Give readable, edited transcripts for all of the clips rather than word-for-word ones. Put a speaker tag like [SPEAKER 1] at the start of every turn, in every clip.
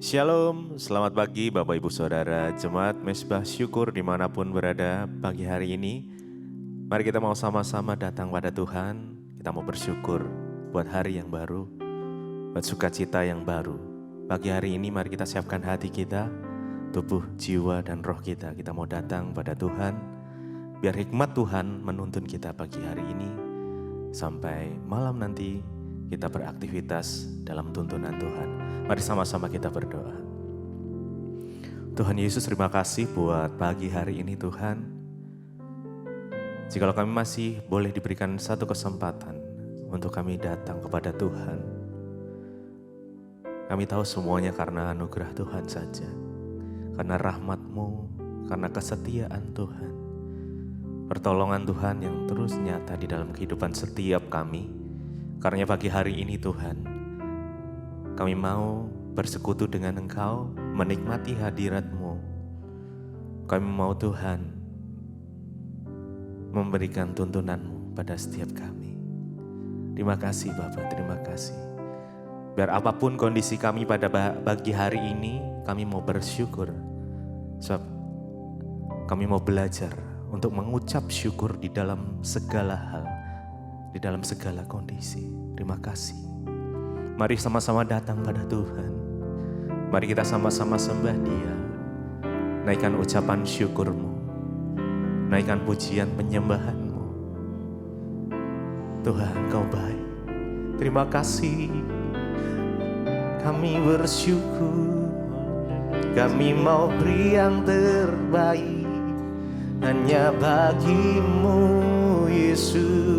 [SPEAKER 1] Shalom, selamat pagi Bapak Ibu Saudara Jemaat Mesbah Syukur dimanapun berada pagi hari ini. Mari kita mau sama-sama datang pada Tuhan. Kita mau bersyukur buat hari yang baru, buat sukacita yang baru. Pagi hari ini mari kita siapkan hati kita, tubuh, jiwa, dan roh kita. Kita mau datang pada Tuhan, biar hikmat Tuhan menuntun kita pagi hari ini. Sampai malam nanti kita beraktivitas dalam tuntunan Tuhan. Mari sama-sama kita berdoa. Tuhan Yesus, terima kasih buat pagi hari ini Tuhan. Jikalau kami masih boleh diberikan satu kesempatan untuk kami datang kepada Tuhan. Kami tahu semuanya karena anugerah Tuhan saja. Karena rahmat-Mu, karena kesetiaan Tuhan. Pertolongan Tuhan yang terus nyata di dalam kehidupan setiap kami. Karena pagi hari ini Tuhan, kami mau bersekutu dengan Engkau, menikmati hadirat-Mu. Kami mau Tuhan memberikan tuntunan-Mu pada setiap kami. Terima kasih Bapa, terima kasih. Biar apapun kondisi kami pada pagi hari ini, kami mau bersyukur. Sebab kami mau belajar untuk mengucap syukur di dalam segala hal, di dalam segala kondisi. Terima kasih. Mari sama-sama datang pada Tuhan. Mari kita sama-sama sembah Dia. Naikkan ucapan syukur-Mu. Naikkan pujian penyembahan-Mu. Tuhan, Kau baik. Terima kasih. Kami bersyukur. Kami mau beri yang terbaik. Hanya bagi-Mu, Yesus.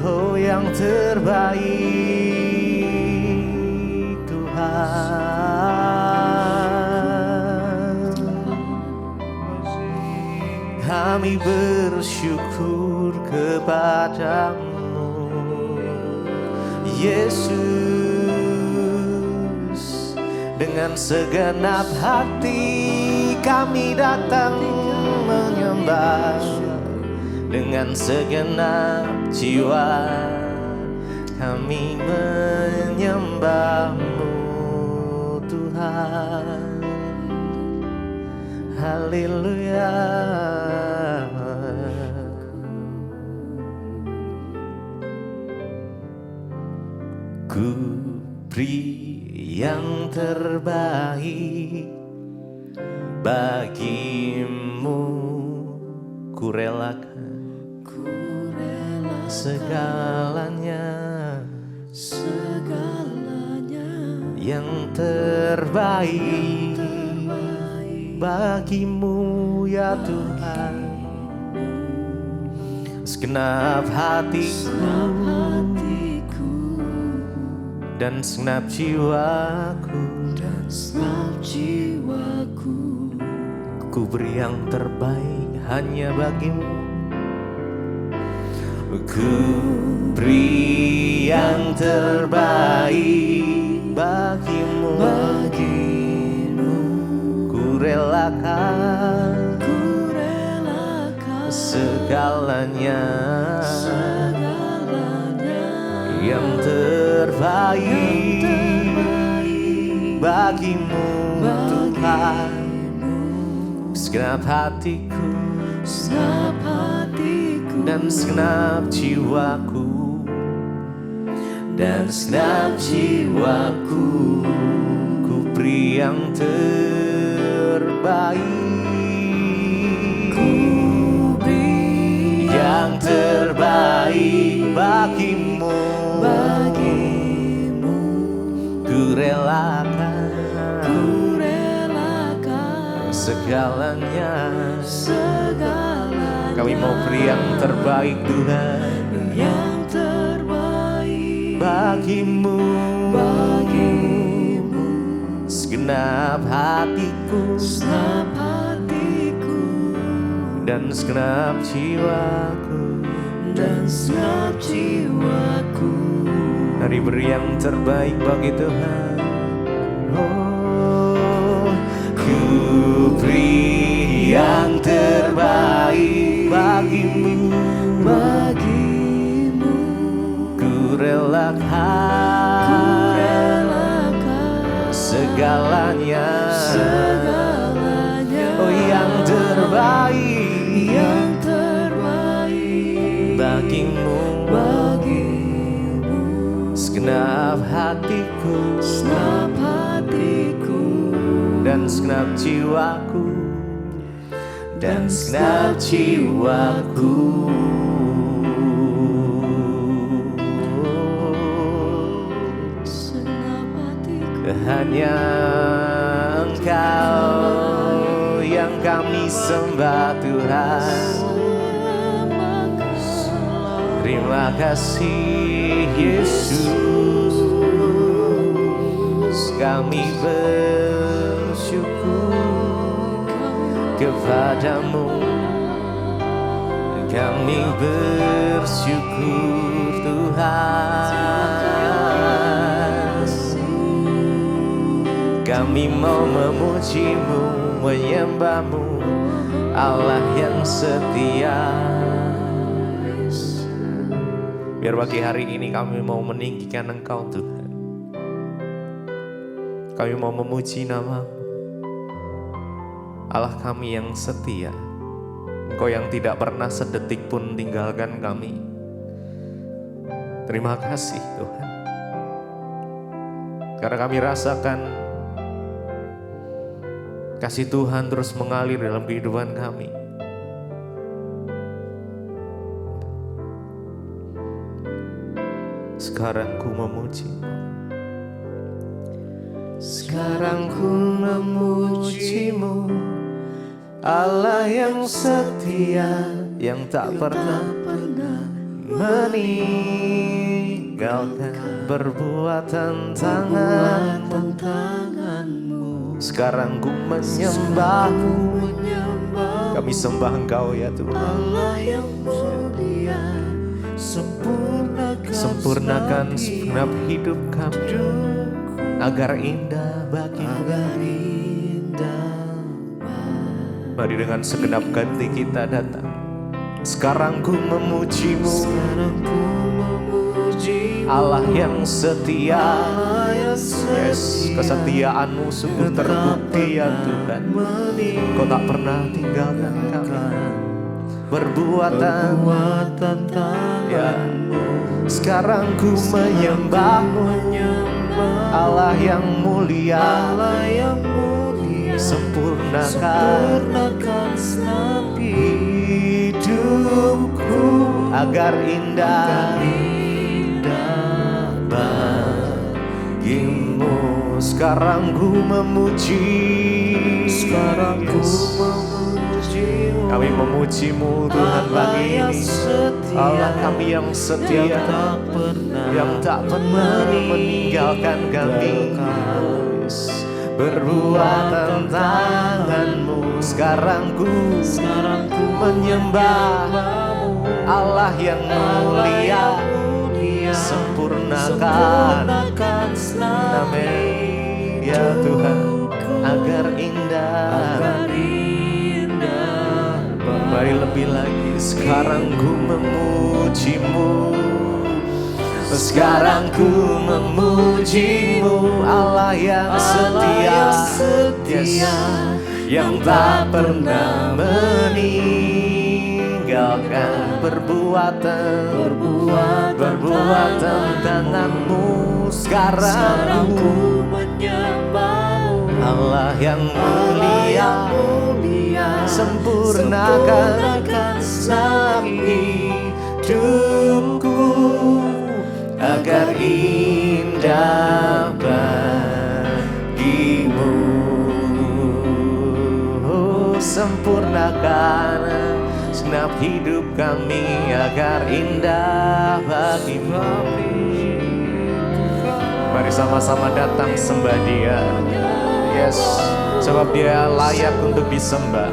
[SPEAKER 1] Oh, yang terbaik Tuhan. Kami bersyukur kepadamu, Yesus. Dengan segenap hati kami datang menyembah. Dengan segenap jiwa kami menyembah-Mu Tuhan. Haleluya. Ku beri yang terbaik bagimu, ku relakan segalanya, yang terbaik bagimu ya Tuhan. Segenap hatiku dan segenap jiwaku, ku beri yang terbaik hanya bagimu. Ku beri yang terbaik bagimu, ku relakan segalanya, yang terbaik bagimu Tuhan. Segenap hatiku dan segenap jiwaku, dan segenap jiwaku, ku beri yang terbaik, yang terbaik bagimu, ku relakan segalanya. Kami mau beri yang terbaik Tuhan, yang terbaik bagimu, segenap hatiku, dan segenap jiwaku, Mari beri yang terbaik bagi Tuhan. Oh, ku beri yang terbaik bagimu, ku relakan segalanya, oh yang terbaik bagimu, segenap hatiku dan segenap jiwaku, dan segenap jiwaku. Hanya Engkau yang kami sembah Tuhan. Terima kasih Yesus, kami bersyukur kepadamu, kami bersyukur Tuhan. Kami mau memuji-Mu, menyembah-Mu, Allah yang setia. Biar pagi hari ini kami mau meninggikan Engkau Tuhan. Kami mau memuji nama-Mu, Allah kami yang setia. Engkau yang tidak pernah sedetik pun tinggalkan kami. Terima kasih Tuhan, karena kami rasakan kasih Tuhan terus mengalir dalam kehidupan kami. Sekarang ku memuji-Mu, sekarang ku memuji-Mu, Allah yang setia, yang tak pernah meninggalkan perbuatan tangan-Mu. Sekarang ku menyembah-Mu, kami sembah Engkau ya Tuhan. Allah yang mulia, sempurnakan segenap hidup kami agar indah bagi-Mu. Mari dengan segenap hati kita datang. Sekarang ku memuji-Mu, Allah yang setia. Yes, kesetiaan-Mu sungguh terbukti ya Tuhan. Kau tak pernah tinggalkan kami. Perbuatan ya. Sekarang ku menyembah-Mu, Allah yang mulia, sempurnakan hidupku agar indah bagimu. Sekarang ku memuji, kami memuji-Mu Tuhan pagi ini. Allah kami yang setia, yang tak pernah meninggalkan kami. Perbuatan tangan-Mu, sekarang ku menyembah Allah yang mulia, sempurnakan amin ya Tuhan agar indah. Mari lebih lagi, sekarang ku memuji-Mu, sekarang ku memuji-Mu, Allah yang setia, yes, yang tak pernah meninggalkan perbuatan tangan-Mu. Sekarang ku menyembah-Mu, Allah yang mulia, sempurnakan hidupku agar indah bagi-Mu. Sempurnakan segenap hidup kami agar indah bagi-Mu. Mari sama-sama datang sembah Dia. Yes, sebab Dia layak untuk disembah,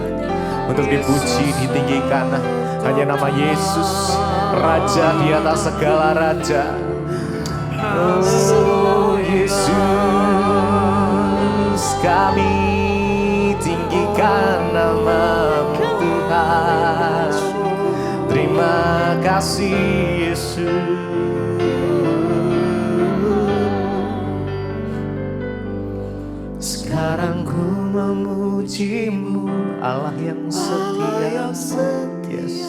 [SPEAKER 1] untuk dipuji, ditinggikan. Hanya nama Yesus, Raja di atas segala raja. Oh Yesus, kami tinggikan nama-Mu Tuhan. Terima kasih Yesus. Sekarang ku memuji-Mu, Allah yang setia. Yes.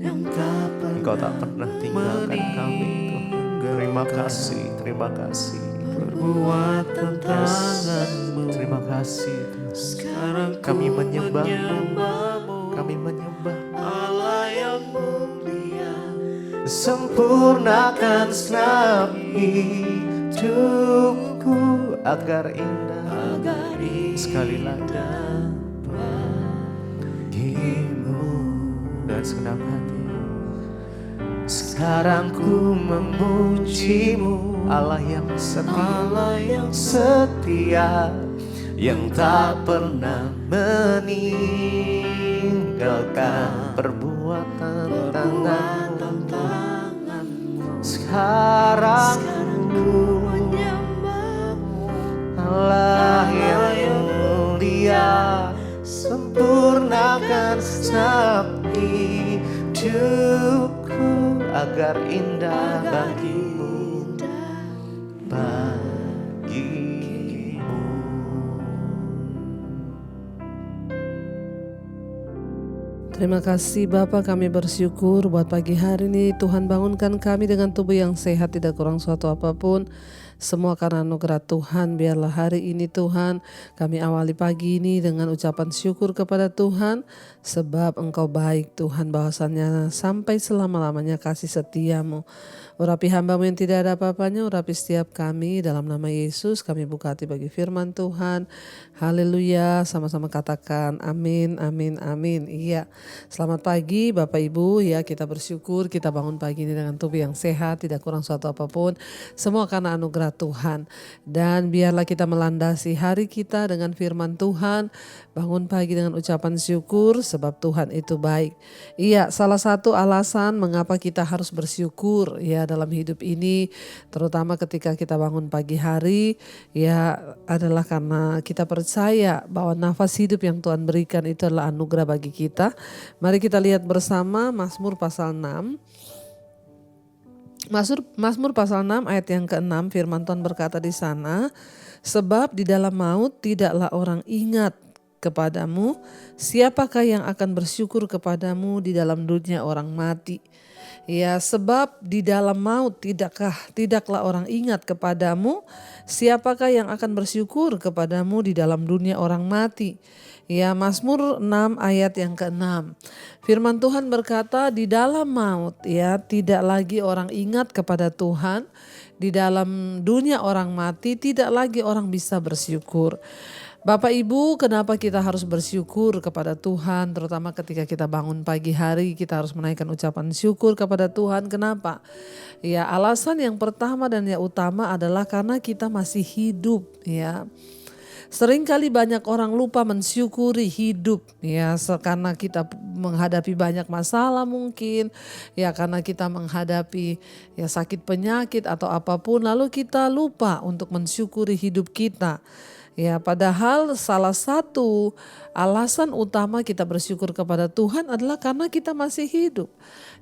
[SPEAKER 1] Engkau tak pernah tinggalkan kami Tuhan. Terima kasih, terima kasih.
[SPEAKER 2] Perbuatan tangan-Mu.
[SPEAKER 1] Terima kasih Tuhan.
[SPEAKER 2] Sekarang
[SPEAKER 1] Kami menyembah-Mu,
[SPEAKER 2] menyembah-Mu,
[SPEAKER 1] kami menyembah.
[SPEAKER 2] Allah yang mulia.
[SPEAKER 1] Sempurnakan segenap hidupku agar indah, sekali lagi bagimu dan segenap hati. Sekarang ku memuji-Mu, Allah yang setia, yang tak pernah meninggalkan perbuatan tangan-Mu. Sekarang ku menyembah-Mu, Allah yang mulia. Sempurnakan segenap hidupku agar indah bagimu, bagimu.
[SPEAKER 3] Terima kasih Bapa, kami bersyukur buat pagi hari ini. Tuhan bangunkan kami dengan tubuh yang sehat, tidak kurang suatu apapun. Semua karena anugerah Tuhan. Biarlah hari ini Tuhan kami awali pagi ini dengan ucapan syukur kepada Tuhan. Sebab Engkau baik Tuhan, bahwasannya sampai selama-lamanya kasih setia-Mu. Urapi hamba-Mu yang tidak ada apa-apanya, urapi setiap kami. Dalam nama Yesus kami buka hati bagi firman Tuhan. Haleluya, sama-sama katakan amin, amin, amin. Iya, selamat pagi Bapak Ibu. Ya, kita bersyukur kita bangun pagi ini dengan tubuh yang sehat, tidak kurang suatu apapun. Semua karena anugerah Tuhan. Dan biarlah kita melandasi hari kita dengan firman Tuhan. Bangun pagi dengan ucapan syukur sebab Tuhan itu baik. Iya, salah satu alasan mengapa kita harus bersyukur ya dalam hidup ini, terutama ketika kita bangun pagi hari, ya adalah karena kita percaya bahwa nafas hidup yang Tuhan berikan itu adalah anugerah bagi kita. Mari kita lihat bersama Mazmur pasal 6. Mazmur pasal 6 ayat yang ke-6, firman Tuhan berkata di sana, sebab di dalam maut tidaklah orang ingat kepadamu, siapakah yang akan bersyukur kepadamu di dalam dunia orang mati. Ya, sebab di dalam maut tidaklah orang ingat kepadamu, siapakah yang akan bersyukur kepadamu di dalam dunia orang mati. Ya, Mazmur 6 ayat yang ke-6. Firman Tuhan berkata, di dalam maut ya tidak lagi orang ingat kepada Tuhan, di dalam dunia orang mati tidak lagi orang bisa bersyukur. Bapak Ibu, kenapa kita harus bersyukur kepada Tuhan, terutama ketika kita bangun pagi hari, kita harus menaikkan ucapan syukur kepada Tuhan. Kenapa? Ya, alasan yang pertama dan yang utama adalah karena kita masih hidup ya. Seringkali banyak orang lupa mensyukuri hidup ya, karena kita menghadapi banyak masalah mungkin ya, karena kita menghadapi ya sakit penyakit atau apapun, lalu kita lupa untuk mensyukuri hidup kita. Ya, padahal salah satu alasan utama kita bersyukur kepada Tuhan adalah karena kita masih hidup.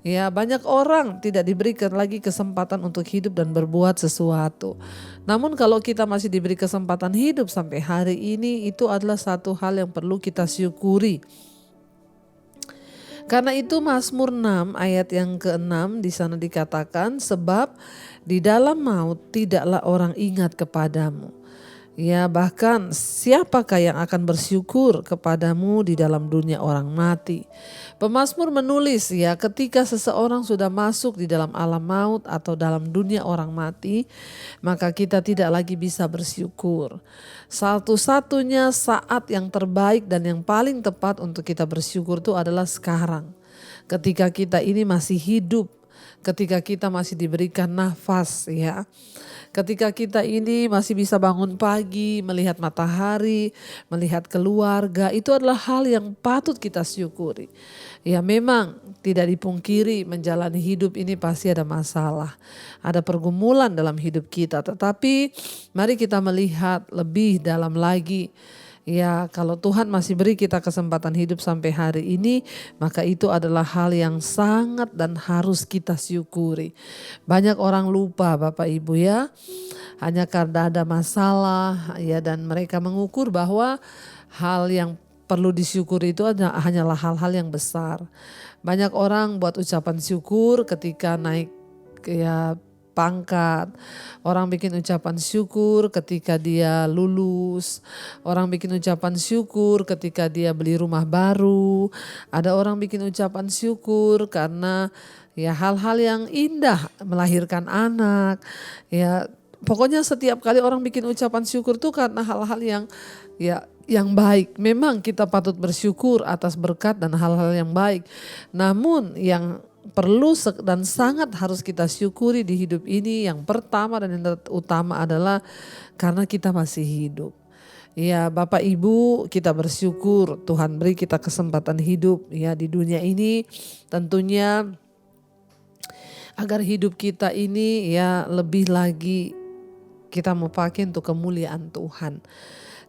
[SPEAKER 3] Ya, banyak orang tidak diberikan lagi kesempatan untuk hidup dan berbuat sesuatu. Namun kalau kita masih diberi kesempatan hidup sampai hari ini, itu adalah satu hal yang perlu kita syukuri. Karena itu Mazmur 6 ayat yang ke-6 di sana dikatakan, sebab di dalam maut tidaklah orang ingat kepadamu. Ya, bahkan siapakah yang akan bersyukur kepadamu di dalam dunia orang mati. Pemazmur menulis ya, ketika seseorang sudah masuk di dalam alam maut atau dalam dunia orang mati, maka kita tidak lagi bisa bersyukur. Satu-satunya saat yang terbaik dan yang paling tepat untuk kita bersyukur itu adalah sekarang. Ketika kita ini masih hidup, ketika kita masih diberikan nafas ya. Ketika kita ini masih bisa bangun pagi, melihat matahari, melihat keluarga, itu adalah hal yang patut kita syukuri. Ya, memang tidak dipungkiri menjalani hidup ini pasti ada masalah, ada pergumulan dalam hidup kita. Tetapi mari kita melihat lebih dalam lagi. Ya, kalau Tuhan masih beri kita kesempatan hidup sampai hari ini, maka itu adalah hal yang sangat dan harus kita syukuri. Banyak orang lupa Bapak Ibu ya. hanya karena ada masalah ya, dan mereka mengukur bahwa hal yang perlu disyukuri itu hanyalah hal-hal yang besar. Banyak orang buat ucapan syukur ketika naik ya pangkat, orang bikin ucapan syukur ketika dia lulus, orang bikin ucapan syukur ketika dia beli rumah baru, ada orang bikin ucapan syukur karena ya hal-hal yang indah, melahirkan anak, ya pokoknya setiap kali orang bikin ucapan syukur tuh karena hal-hal yang baik. Memang kita patut bersyukur atas berkat dan hal-hal yang baik. Namun yang perlu dan sangat harus kita syukuri di hidup ini, yang pertama dan yang utama adalah karena kita masih hidup. Ya Bapak Ibu, kita bersyukur Tuhan beri kita kesempatan hidup ya di dunia ini, tentunya agar hidup kita ini ya lebih lagi kita mau pakai untuk kemuliaan Tuhan.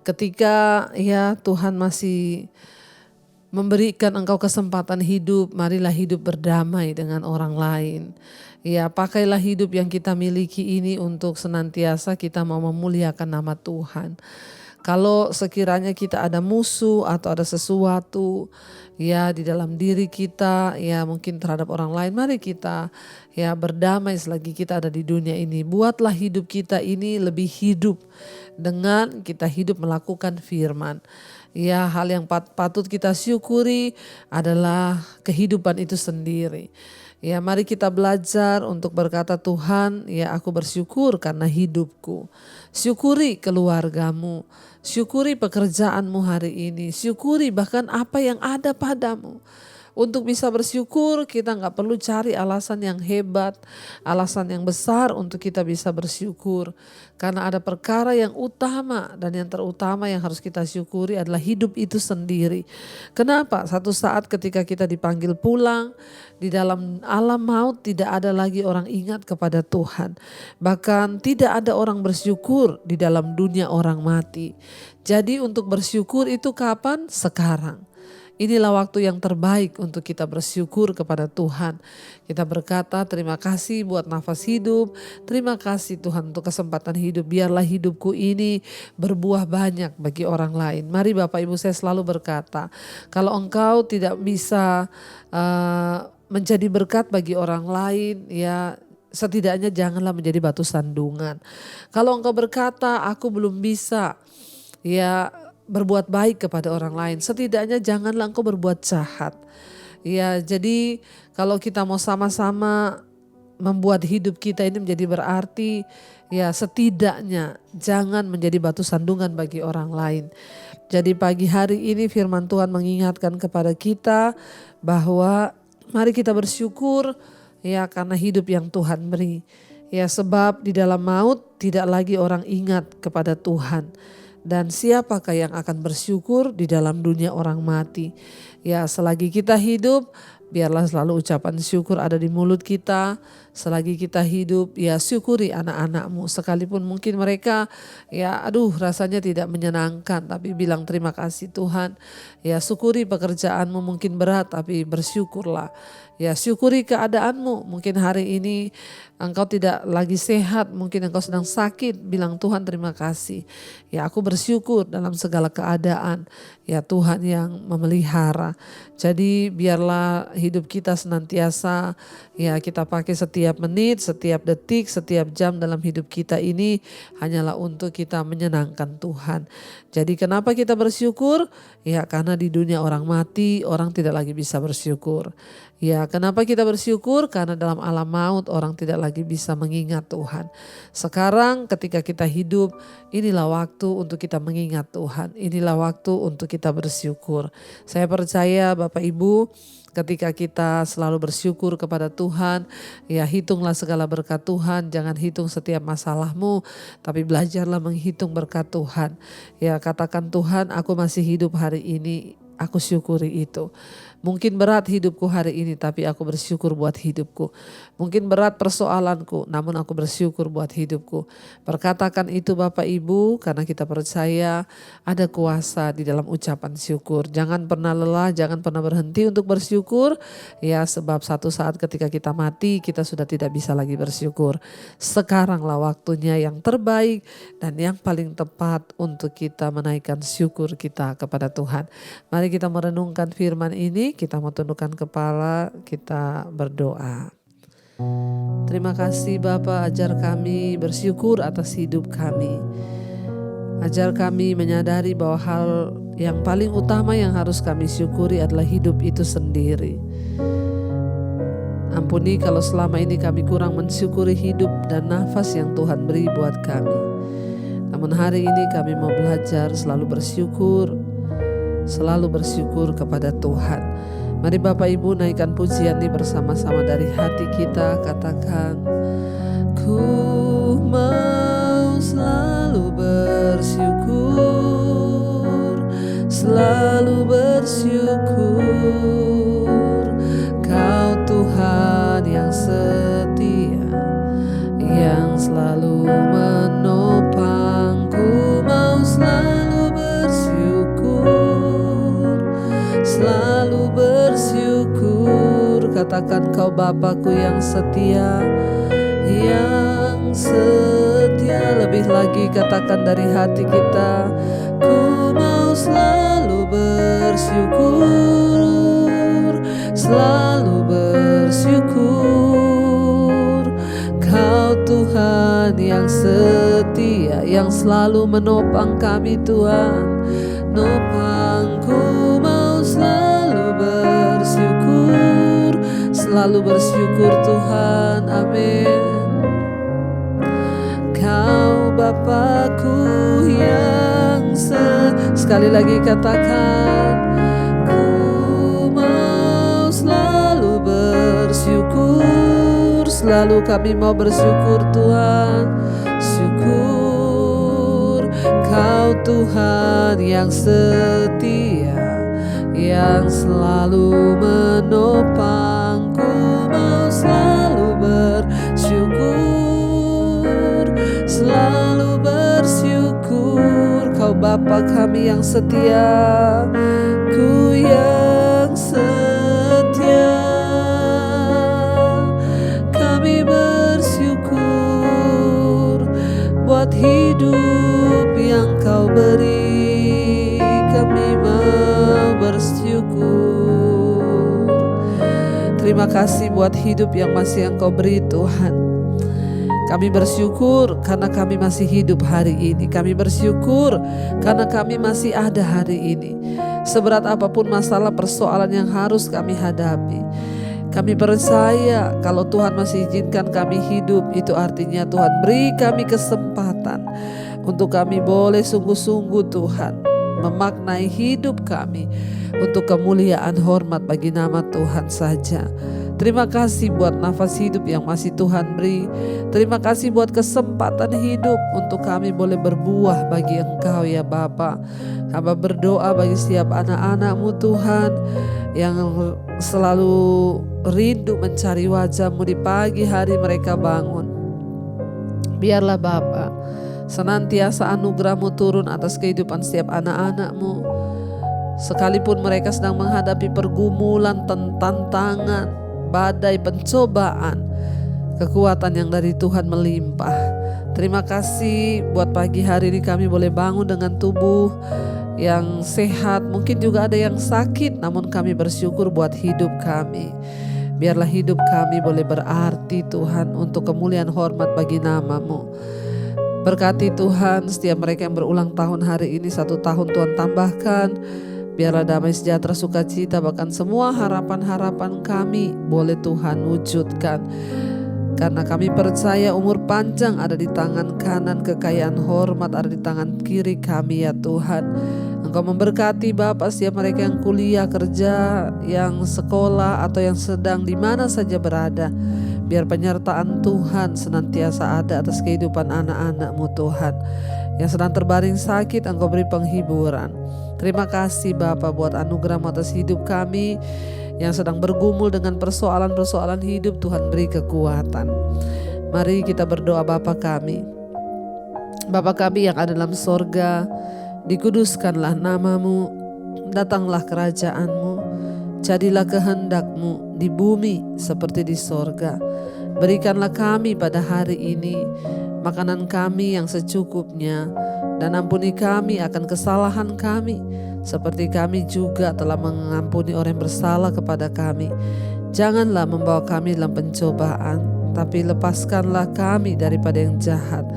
[SPEAKER 3] Ketika ya Tuhan masih memberikan engkau kesempatan hidup, marilah hidup berdamai dengan orang lain. Ya, pakailah hidup yang kita miliki ini untuk senantiasa kita mau memuliakan nama Tuhan. Kalau sekiranya kita ada musuh atau ada sesuatu ya di dalam diri kita ya mungkin terhadap orang lain, mari kita ya berdamai selagi kita ada di dunia ini. Buatlah hidup kita ini lebih hidup dengan kita hidup melakukan firman. Ya, hal yang patut kita syukuri adalah kehidupan itu sendiri. Ya, mari kita belajar untuk berkata, Tuhan, ya aku bersyukur karena hidupku. Syukuri keluargamu, syukuri pekerjaanmu hari ini, syukuri bahkan apa yang ada padamu. Untuk bisa bersyukur kita gak perlu cari alasan yang hebat, alasan yang besar untuk kita bisa bersyukur. Karena ada perkara yang utama dan yang terutama yang harus kita syukuri adalah hidup itu sendiri. Kenapa? Satu saat ketika kita dipanggil pulang, di dalam alam maut tidak ada lagi orang ingat kepada Tuhan. Bahkan tidak ada orang bersyukur di dalam dunia orang mati. Jadi untuk bersyukur itu kapan? Sekarang. Inilah waktu yang terbaik untuk kita bersyukur kepada Tuhan. Kita berkata terima kasih buat nafas hidup. Terima kasih Tuhan untuk kesempatan hidup. Biarlah hidupku ini berbuah banyak bagi orang lain. Mari Bapak Ibu, saya selalu berkata, kalau engkau tidak bisa menjadi berkat bagi orang lain, ya setidaknya janganlah menjadi batu sandungan. Kalau engkau berkata aku belum bisa ya berbuat baik kepada orang lain, setidaknya janganlah engkau berbuat jahat. Ya, jadi kalau kita mau sama-sama membuat hidup kita ini menjadi berarti, ya setidaknya jangan menjadi batu sandungan bagi orang lain. Jadi pagi hari ini firman Tuhan mengingatkan kepada kita bahwa mari kita bersyukur ya karena hidup yang Tuhan beri. Ya, sebab di dalam maut tidak lagi orang ingat kepada Tuhan. Dan siapakah yang akan bersyukur di dalam dunia orang mati? Ya, selagi kita hidup, biarlah selalu ucapan syukur ada di mulut kita. Selagi kita hidup, ya syukuri anak-anakmu. Sekalipun mungkin mereka, ya rasanya tidak menyenangkan. Tapi bilang terima kasih Tuhan. Ya, syukuri pekerjaanmu mungkin berat, tapi bersyukurlah. Ya, syukuri keadaanmu. Mungkin hari ini engkau tidak lagi sehat, mungkin engkau sedang sakit. Bilang Tuhan terima kasih. Ya, aku bersyukur dalam segala keadaan. Ya, Tuhan yang memelihara. Jadi biarlah hidup kita senantiasa ya kita pakai setiap menit, setiap detik, setiap jam dalam hidup kita ini hanyalah untuk kita menyenangkan Tuhan. Jadi kenapa kita bersyukur? Ya, karena di dunia orang mati orang tidak lagi bisa bersyukur. Ya, kenapa kita bersyukur? Karena dalam alam maut orang tidak lagi bisa mengingat Tuhan. Sekarang ketika kita hidup, inilah waktu untuk kita mengingat Tuhan. Inilah waktu untuk kita bersyukur. Saya percaya Bapak Ibu, ketika kita selalu bersyukur kepada Tuhan, ya hitunglah segala berkat Tuhan, jangan hitung setiap masalahmu, tapi belajarlah menghitung berkat Tuhan. Ya, katakan Tuhan, aku masih hidup hari ini, aku syukuri itu. Mungkin berat hidupku hari ini, tapi aku bersyukur buat hidupku. Mungkin berat persoalanku, namun aku bersyukur buat hidupku. Perkatakan itu Bapak Ibu, karena kita percaya ada kuasa di dalam ucapan syukur. Jangan pernah lelah, jangan pernah berhenti untuk bersyukur. Ya, sebab satu saat ketika kita mati, kita sudah tidak bisa lagi bersyukur. Sekaranglah waktunya yang terbaik dan yang paling tepat untuk kita menaikkan syukur kita kepada Tuhan. Mari kita merenungkan firman ini. Kita mau tundukkan kepala, kita berdoa. Terima kasih Bapa, ajar kami bersyukur atas hidup kami. Ajar kami menyadari bahwa hal yang paling utama yang harus kami syukuri adalah hidup itu sendiri. Ampuni kalau selama ini kami kurang mensyukuri hidup dan nafas yang Tuhan beri buat kami. Namun hari ini kami mau belajar selalu bersyukur kepada Tuhan. Mari Bapak Ibu naikkan pujian ini bersama-sama dari hati kita. Katakan, ku mau selalu bersyukur, selalu bersyukur. Kau Tuhan yang setia, yang selalu menopang. Ku mau selalu bersyukur. Katakan, kau Bapakku yang setia, yang setia. Lebih lagi katakan dari hati kita, ku mau selalu bersyukur, selalu bersyukur. Kau Tuhan yang setia, yang selalu menopang kami Tuhan, nopang. Ku mau selalu bersyukur, selalu bersyukur Tuhan, amin. Kau Bapakku yang sekali lagi katakan, ku mau selalu bersyukur, selalu kami mau bersyukur Tuhan, syukur. Kau Tuhan yang setia, yang selalu menopang. Ku mau selalu bersyukur, selalu bersyukur. Kau Bapa kami yang setia, ku yang setia. Kami bersyukur buat hidup yang kau beri. Kami mau bersyukur. Terima kasih buat hidup yang masih Engkau beri Tuhan. Kami bersyukur karena kami masih hidup hari ini. Kami bersyukur karena kami masih ada hari ini. Seberat apapun masalah persoalan yang harus kami hadapi, kami percaya kalau Tuhan masih izinkan kami hidup, itu artinya Tuhan beri kami kesempatan untuk kami boleh sungguh-sungguh Tuhan memaknai hidup kami untuk kemuliaan hormat bagi nama Tuhan saja. Terima kasih buat nafas hidup yang masih Tuhan beri. Terima kasih buat kesempatan hidup untuk kami boleh berbuah bagi Engkau ya Bapa. Hamba berdoa bagi setiap anak-anak-Mu Tuhan yang selalu rindu mencari wajah-Mu di pagi hari mereka bangun. Biarlah Bapa senantiasa anugerah-Mu turun atas kehidupan setiap anak-anak-Mu. Sekalipun mereka sedang menghadapi pergumulan, tantangan, badai, pencobaan, kekuatan yang dari Tuhan melimpah. Terima kasih buat pagi hari ini kami boleh bangun dengan tubuh yang sehat. Mungkin juga ada yang sakit, namun kami bersyukur buat hidup kami. Biarlah hidup kami boleh berarti Tuhan untuk kemuliaan hormat bagi nama-Mu. Berkati Tuhan setiap mereka yang berulang tahun hari ini, 1 tahun Tuhan tambahkan. Biarlah damai sejahtera, sukacita, bahkan semua harapan-harapan kami boleh Tuhan wujudkan. Karena kami percaya umur panjang ada di tangan kanan, kekayaan hormat ada di tangan kiri kami ya Tuhan. Engkau memberkati Bapa setiap mereka yang kuliah, kerja, yang sekolah atau yang sedang di mana saja berada. Biar penyertaan Tuhan senantiasa ada atas kehidupan anak-anak-Mu Tuhan. Yang sedang terbaring sakit Engkau beri penghiburan. Terima kasih Bapa buat anugerah atas hidup kami yang sedang bergumul dengan persoalan-persoalan hidup. Tuhan beri kekuatan. Mari kita berdoa. Bapa kami yang ada dalam sorga, dikuduskanlah namamu, datanglah kerajaanmu, jadilah kehendak-Mu di bumi seperti di sorga. Berikanlah kami pada hari ini makanan kami yang secukupnya, dan ampuni kami akan kesalahan kami, seperti kami juga telah mengampuni orang yang bersalah kepada kami. Janganlah membawa kami dalam pencobaan, tapi lepaskanlah kami daripada yang jahat.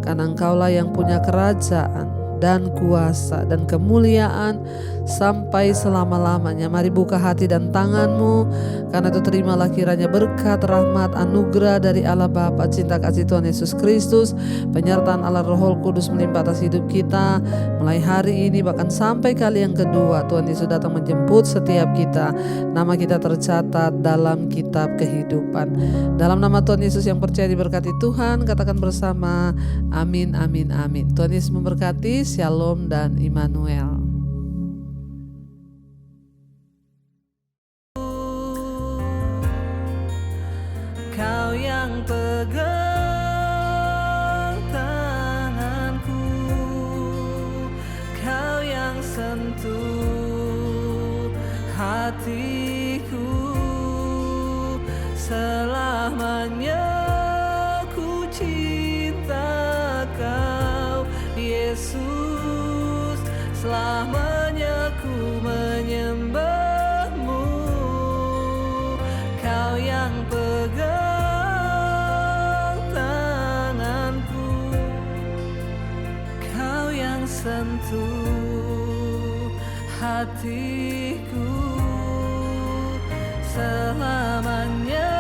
[SPEAKER 3] Karena Engkaulah yang punya kerajaan dan kuasa dan kemuliaan sampai selama-lamanya. Mari buka hati dan tanganmu, karena itu terimalah kiranya berkat, rahmat, anugerah dari Allah Bapa, cinta kasih Tuhan Yesus Kristus, penyertaan Allah Roh Kudus melimpah atas hidup kita mulai hari ini bahkan sampai kali yang kedua Tuhan Yesus datang menjemput setiap kita. Nama kita tercatat dalam kitab kehidupan. Dalam nama Tuhan Yesus yang percaya diberkati Tuhan, katakan bersama amin, amin, amin. Tuhan Yesus memberkati. Shalom dan Immanuel.
[SPEAKER 2] Kau yang pegang tanganku, Kau yang sentuh hatiku, selamanya ku cinta Kau Yesus, selamanya ku menyembahmu. Kau yang pegang tanganku, Kau yang sentuh hatiku, selamanya